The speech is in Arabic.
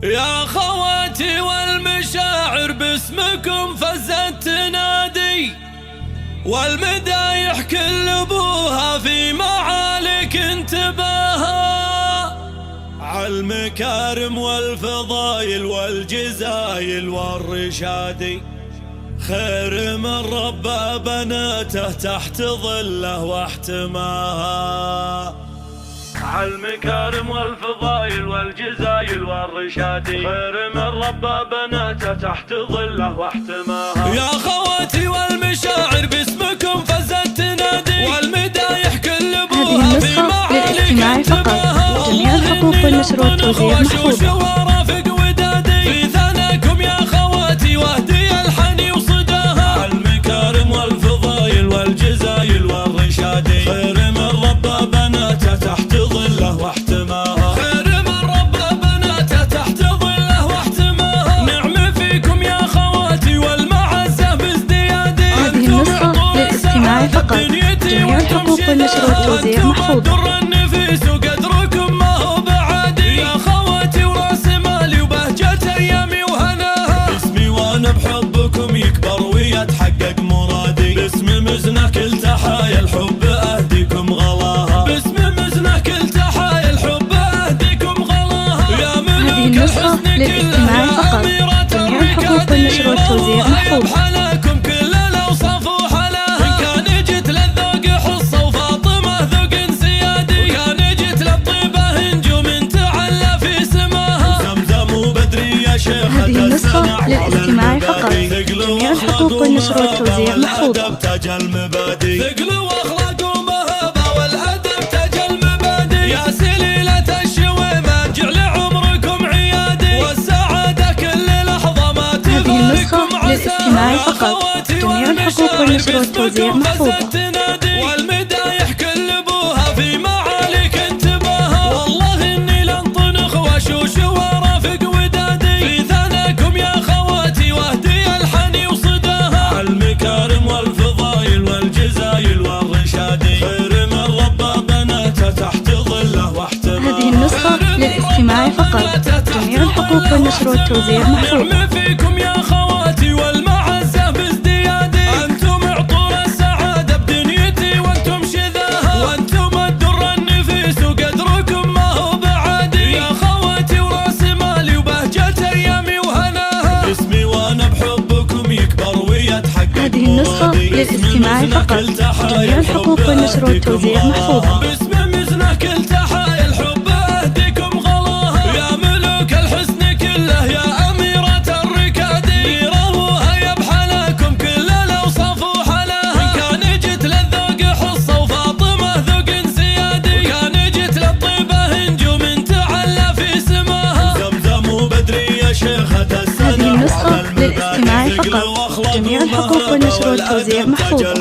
يا خواتي والمشاعر باسمكم فزت تنادي، والمدايح كل ابوها في معاليك انتباها، عالمكارم والفضايل والجزايل والرشادي، خير من ربى بناته تحت ظله واحتماها، عالمكارم والفضايل والجزايل والرشادي، خير من ربى بناته تحت ظله واحتماها. يا خواتي والمشاعر باسمكم فزت تنادي، والمدايح كل ابوها في معاليك انتباها، جميع الحقوق والنشر والتوزيع محفوظة. في ثناكم يا خواتي واهدي الحني وصداها، عالمكارم والفضايل والجزايل والرشادي، خير من ربى بناته تحت ظله واحتماها، خير من ربى بناته تحت ظله واحتماها. نعم فيكم يا خواتي والمعزة بازديادي، هذه النسخة للاستماع فقط. جميع الحقوق والنشر والتوزيع محفوظة. بحبكم يكبر ويتحقق مرادي، باسم مزنة كل تحايا الحب اهديكم غلاها، باسم مزنة كل تحايا الحب اهديكم غلاها. يا ملوك الحسن للاستماع فقط. جميع الحقوق والنشر والتوزيع محفوظة. حلاكم كل الاوصاف وحلاها، ان كان جيت للذوق حصة وفاطمة ذوق زيادي، وكان جيت للطيبة نجوم تعلى في سماها، زمزم وبدري يا شيخ. هذه النسخة للاستماع فقط. جميع الحقوق والنشر والتوزيع محفوظة. تاج المبادئ ثقل واخلاق ومهابة والادب تاج المبادئ، يا سليلة الشويمان جعل عمركم عيادي، والسعادة كل لحظة ما تفارقكم للاستماع فقط. جميع الحقوق والنشر والتوزيع محفوظة. والمدايح كل ابوها في معاليك انتباها، والله اني لانطنخ واشوش ورافق ودادي، في ثناكم يا خواتي واهدي الحني وصداها، عالمكارم والفضايل والجزايل والرشادي، خير من ربى بناته تحت ظله واحتماها. هذه النسخة للاستماع فقط. جميع الحقوق والنشر والتوزيع محفوظة. فيكم يا خواتي والمعزة بازديادي، أنتم عطور السعادة بدنيتي وأنتم شذاها، وأنتم الدر النفيس وقدركم ما هو بعادي، يا خواتي وراس مالي وبهجة أيامي وهناها، اسمي وأنا بحبكم يكبر ويتحقق. هذه النسخة للاستماع فقط. جميع الحقوق والنشر والتوزيع محفوظة. باسم مزنة كل تحايا الحب أهديكم غلاها، يا ملوك الحسن كله يا أميرة الركادي، روها يا بحلاكم كل الأوصاف وحلاها، إن كان جيت للذوق حصة وفاطمة ذوق زيادي، كان جيت للطيبة نجوم تعلى في سماها، زمزم وبدري يا شيخة السنة. هذه النسخة للاستماع فقط. جميع الحقوق والنشر والتوزيع محفوظة.